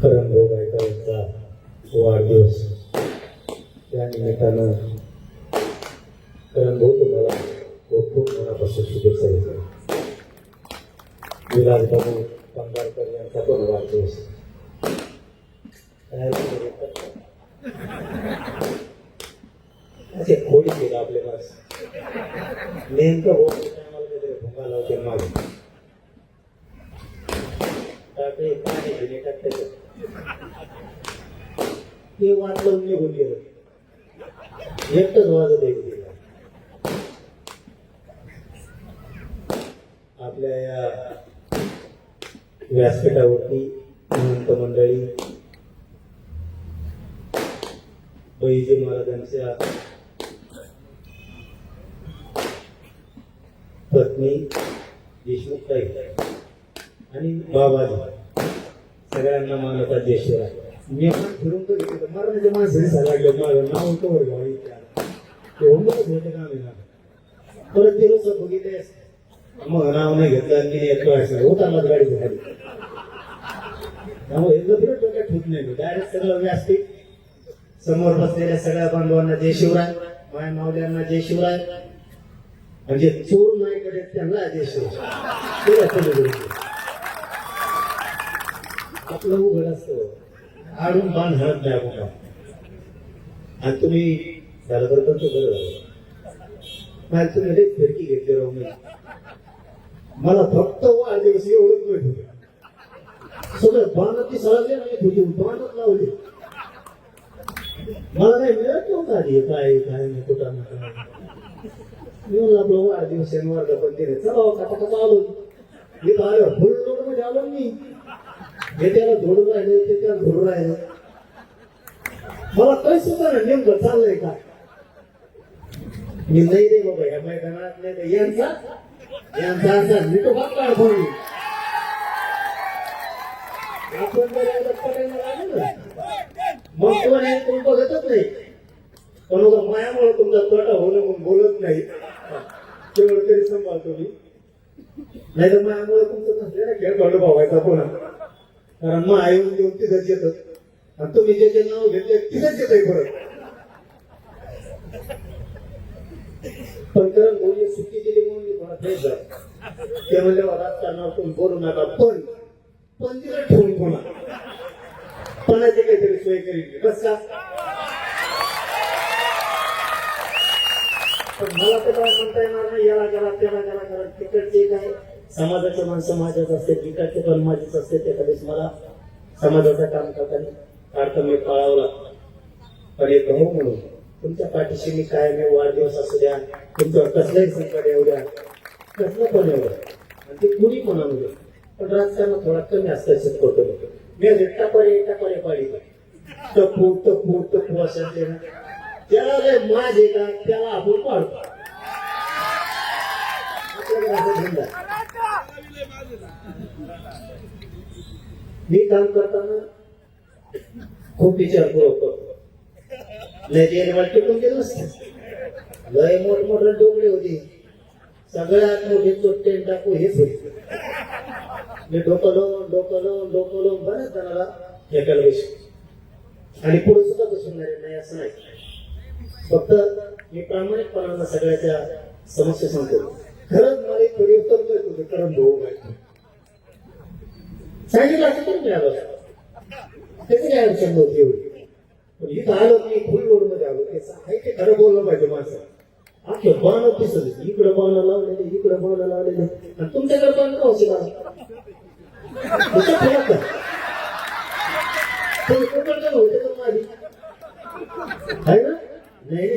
करणभाऊ गायकवाड यांचा वाढदिवस त्या निमित्तानं करणभाऊ तुम्हाला खूप खूप मनापासून शुभेच्छा देतो. विलासबाबू पंढरकर यांचा पण वाढदिवस. असे खोडी केलं आपले माणस नेमकं होत टायमाला काहीतरी भुंगा लावते मागे टाकले पाणी घेणे टाकते ते वाटलं निघून गेलं एकटंच वाजत एक गेलं. आपल्या या व्यासपीठावरती महंत मंडळी बहिजी महाराजांच्या पत्नी देशमुखताई आणि बाबाजी सगळ्यांना मानवता देशवर आहे. मी पण फिरून तो घेतलं मराठीच्या माणसाने सांगितलं माझं नाव कवर घ्यावं ते होमच होते काम आहे ना. परत ते रोज बघितले मग नाव नाही घेतलं आणि एक होतानाच गाडी झाली त्यामुळे एकदम डोक्यात ठेवत नाही डायरेक्ट सगळं व्यासपीठ समोर बसलेल्या सगळ्या बांधवांना जय शिवराय, माय मावल्यांना जय शिवराय, म्हणजे चोर नाहीकडे त्यांना जय शिवराय. आपलं उघड असतं आडून बाण हळत नाही आपण आणि तुम्ही झालं तर पण तो बरं झालं नाही तुम्ही लई फिरकी घेतली राहू नये. मला फक्त वाढदिवस एवढंच मिळत होतं सगळं बाणाची सळगले नाही तुझी बाणच लावली मला काही मिळत नव्हतं आधी काय काय नाही कुठं आपलं वाढदिवस वर्ग पण दिले चला कथा कथा आलो मी आलो फुल लोड मध्ये आलो मी हे त्याला धोडून राहिले ते त्याला धोडून राहिलं मला काही सुद्धा नाही नेमकं चाललंय का मी नाही रे बाबा या मैदानात नाही तर यांचा असा मिठो भाग काढून आपण पटायला लागलं ना मग तुम्हाला कोण बघतच नाही पण मायामुळे तुमचा तोटा होणं म्हणून बोलत नाही तेवढं तरी सांभाळतो मी नाही तर मायामुळे तुमचं नसलेला खेळ भांडू भावायचा पुन्हा कारण मग आई देऊन तिथंच येतात आणि तुम्ही जे नाव घेतले तिथंच येत आहे परत. पण कारण बोलली सुट्टी दिली म्हणून मी थोडा फ्रेश झाला ते म्हणजे राजकारणावर तुम्ही बोलू नका पण तिला ठेवून पुन्हा पणाची काहीतरी सोय करील बस का. पण मला तर काय म्हणता येणार नाही याला गेला त्याला गेला कारण तिकडचे काय समाजाचे माणसं माझ्याच असते तिकडचे पण माझेच असते त्यावेळेस मला समाजाचं काम करताना अडचणी पाळावं लागतं. पण एक भाऊ म्हणून तुमच्या पाठीशी मी काय नाही वाढदिवस असू द्या तुमच्यावर कसलंही संकट येऊ द्या कसलं पण येऊ द्या आणि ते कुणी पण आणू द्या पण राजकारण थोडा कमी हस्तक्षेप करतो मी टापारे पाडी टपू असायचे ना त्याला माझे का त्याला आपण पाडतो मी काम करताना खूप विचारपूर्वक करतो नाही टिकून गेलो नसतं लय मोठमोठे डोंगरे होते सगळ्यात मोठे चोट्टे टाकू हेच होते मी डोकं लावून बऱ्याच जणाला एकाला बसू आणि पुढे सुद्धा बसून नाही असं नाही फक्त मी प्रामाणिकपणानं सगळ्याच्या समस्या सांगतो. खरंच मला एक परिवर्तन करत होतं कारण भाऊ सांगितलं असं तरी मिळालं त्याची काय अडचण नव्हती एवढी पण इथं आलो मी फुल रोड मध्ये आलो ते खरं बोललं पाहिजे माणसं अख्खे बाण दिसत इकडं बाण लावलेले आणि तुमच्याकडे बाण का होते आहे ना नाही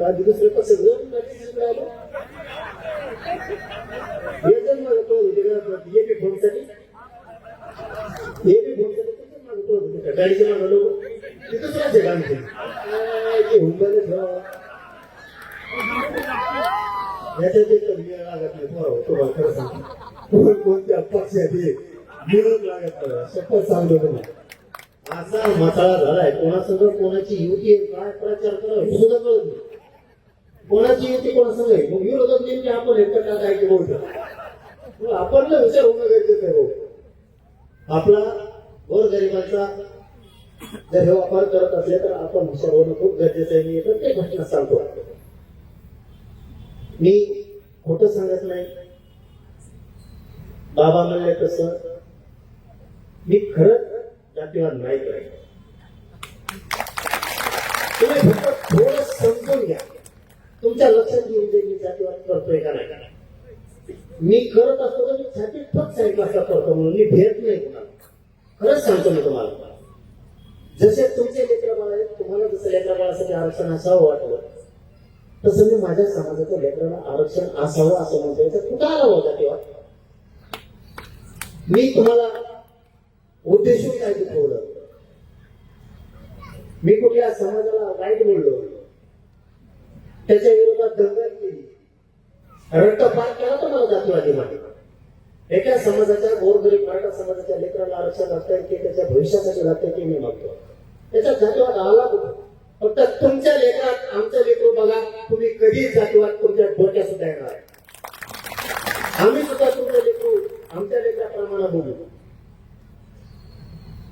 आधी दुसरे कसं गाडीचे मागं लोक तिथंच राहते गाणते लागत नाही तुम्हाला खरं सांगतो कोणत्या पक्षात मिळून लागत नाही शपथ सांगतो तुम्हाला असा मसाळा झालाय कोणासंग कोणाची युती काय प्रचार करावा हे सुद्धा कळत नाही कोणाची युती कोणासंग मग विरोधात नेमकी आपण एकटा काय की बोलतो आपण ना हुशार होणं गरजेचं आहे. हो आपला गोरगरिबांचा जर हे वापर करत असले तर आपण हुशार होणं खूप गरजेचं आहे. मी प्रत्येक घटना सांगतो. मी खोटं सांगत नाही. बाबा म्हणले तसं मी खरंच जातीवाद नाही करत. तुम्ही फक्त थोडं समजून घ्या. तुमच्या लक्षात येऊन दे मी जातीवाद करतोय का नाही. मी करत असतो तर मी छातीत फक्त साईड वाजता करतो म्हणून मी भेट नाही कुणाला. खरंच सांगतो मी तुम्हाला. जसे तुमचे लेकरं बाळ आहेत, तुम्हाला जसं लेकरा बाळासाठी आरक्षण असावं वाटलं तसं मी माझ्या समाजाच्या लेकराला आरक्षण असावं असं म्हणतोय. तर कुठं आला हो जातीवाद. मी तुम्हाला उद्देशून काय दुखवलं. मी कुठल्या समाजाला वाईट बोललो, त्याच्या विरोधात दंगल केली, रक्तपात केला तर मला जातीवादी माहिती. एका समाजाच्या गोरगरीब मराठा समाजाच्या लेकराला आरक्षण असतंय की त्याच्या भविष्यासाठी लागतंय की मी मागतो. त्याच्यात जातीवाद आला कुठं. फक्त तुमच्या लेकरात आमचं लेकरू बघा. तुम्ही कधी जातीवाद तुमच्या डोक्यात सुद्धा येणार आहे. आम्ही सुद्धा तुमचं लेकरू आमच्या लेकराप्रमाणे बोलू.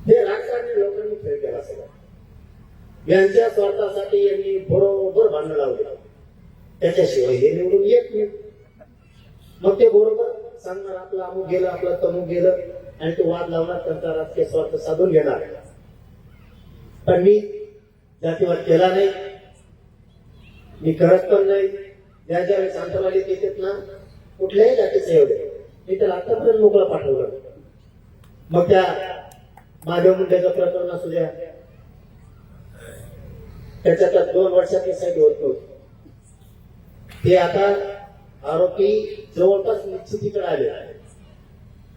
हे राजकारणी लोकांनी खेळ केला सगळा. यांच्या स्वार्थासाठी यांनी बरोबर भांडण लावले. त्याच्याशिवाय हे निवडून येत नाही. मग ते बरोबर सांगणार आपलं अमुक गेलं, आपलं तमुक गेलं आणि तो वाद लावणार, त्यांचा राजकीय स्वार्थ साधून घेणार. पण मी जातीवाद केला नाही. मी करत पण नाही. ज्यावेळेस आंतरवालीत येतात ना कुठल्याही जातीचे एवढे मी त्याला आतापर्यंत मोकळं पाठवलं. मग त्या महादेव मुंडेचं प्रकरण असू द्या, त्याच्यात 2 वर्षात साईड होत नव्हती. ते आता आरोपी जवळपास निश्चितीकडे आले.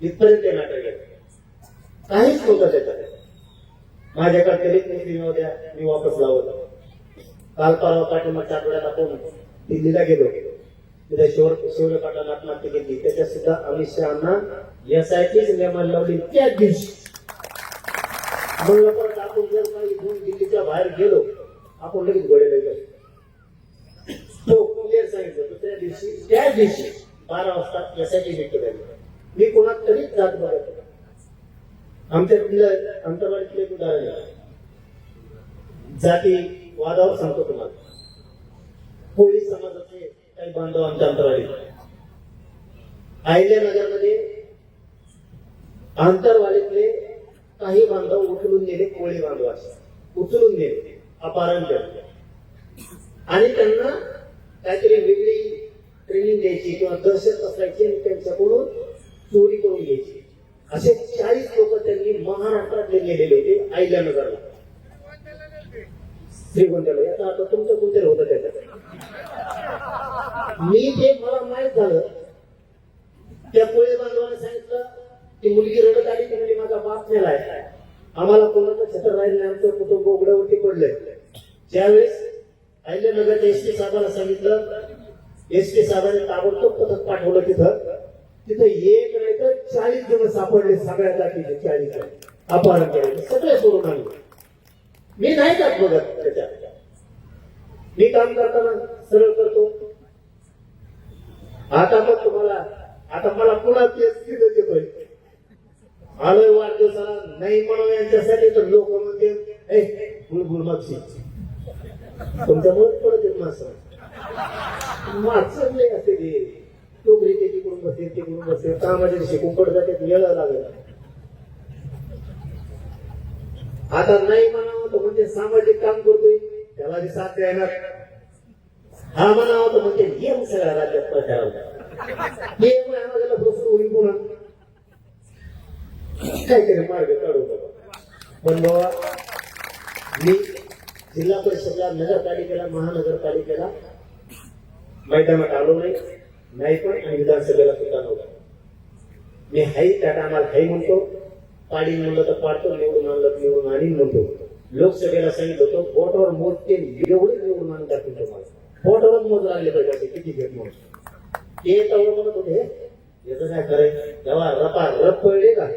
इथपर्यंत ते नाटक गेलं. काहीच नव्हतं त्याच्यात. माझ्याकडे कधीच नाही द्या. मी वापस लावत. काल परवा पाठीमागच्या आठवड्यात आपण दिल्लीला गेलो. तिथे शिवले पाटलांना आत्महत्या केली. त्याच्यात सुद्धा अमित शहाना एसआयटीच नेमायला लावली त्याच दिवशी. मग परत आपण जर काही इथून दिल्लीच्या बाहेर गेलो आपण लगेच गोळ्या गेलो. तो क्लिअर सांगितलं. दुसऱ्या दिवशी त्याच दिवशी 12 वाजता एसआयटी भेटतो. मी कोणात तरीच जात बघत. आमच्या अंतर्वाडीतलं एक उदाहरण आहे. जाती वादावर सांगतो तुम्हाला. कोळी समाजाचे काही बांधव आमच्या अंतर्वाडीत अहिल्यानगरमध्ये अंतरवालीतले काही बांधव उचलून नेले. कोळी बांधव उचलून नेले, अपहरण केले आणि त्यांना काहीतरी वेगळी ट्रेनिंग द्यायची किंवा दहशत पसरायची आणि त्यांच्याकडून चोरी करून घ्यायची. असे 40 लोक त्यांनी महाराष्ट्रातले नेलेले होते अहिल्यानगरला, श्रीगोंद्याला. याचा अर्थ तुमचं कोणतरी होतं त्याच्यात. मी ते मला माहित झालं. त्या कोळी बांधवाने सांगितलं ती मुलगी रडत आली. ती म्हणजे माझा बाप नेलाय. आम्हाला कोणाचं छत्र राहिलं नाही. आमचं कुटुंब उघड्यावरती पडलंय. ज्यावेळेस अहिल्यानगरच्या एसटी साहेबांना सांगितलं, एसटी साहेबांनी ताबडतोब पथक पाठवलं. तिथं एक नाही तर 40 जण सापडले. सगळ्या जातीचे 40 जण अपहरण केले. सगळे सोडून आले. मी नाही जात बघत त्याच्यात. मी काम करताना सरळ करतो. आता मग तुम्हाला आता मला पुन्हा तेच तिथं येतोय. आलोय वाढदिवसाला नाही म्हणून यांच्यासाठी तर लोक म्हणते बुलबुल मागशी तुमच्यामुळे पडत येत माणसं. मागचं नाही असते ते टोकरी ते तिकडून बसते तिकडून बसते. कामाच्या शिकून पडत जाते. वेळ लागेल. आता नाही म्हणावं तर म्हणजे सामाजिक काम करतोय त्याला बी साथ द्यायला. हा म्हणावं तर म्हणजे येम सगळ्या राज्यात प्रचाराला आम्हाला बसून होईल पुन्हा काहीतरी मार्ग काढू बाबा. पण बाबा मी जिल्हा परिषदला, नगरपालिकेला, महानगरपालिकेला मैदानात आलो नाही पण आणि विधानसभेला सुद्धा नव्हता. मी हाई त्या टायमाला हाई म्हणतो. पाडी म्हणलं तर पाडतो, निवडून आणलं निवडून आणि म्हणतो. लोकसभेला सांगितलं होतं बोटावर मोजते एवढे निवडून आणून दाखवून तुम्हाला. बोटावरच मोज लागले पाहिजे किती घेत म्हणून. ते तवळ म्हणत होते याचं काय करायचं. जेव्हा रपा रप पडले का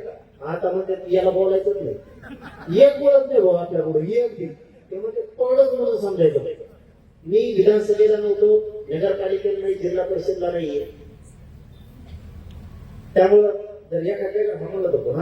आता म्हणते याला बोलायचंच नाही. एक बोलत नाही भाऊ आपल्याकडून. एक ते म्हणजे पडच म्हणून समजायचं. मी विधानसभेला नव्हतो, नगरपालिकेला नाही, जिल्हा परिषदला नाहीये. त्यामुळं जर एखाद्या म्हणलं तर पुन्हा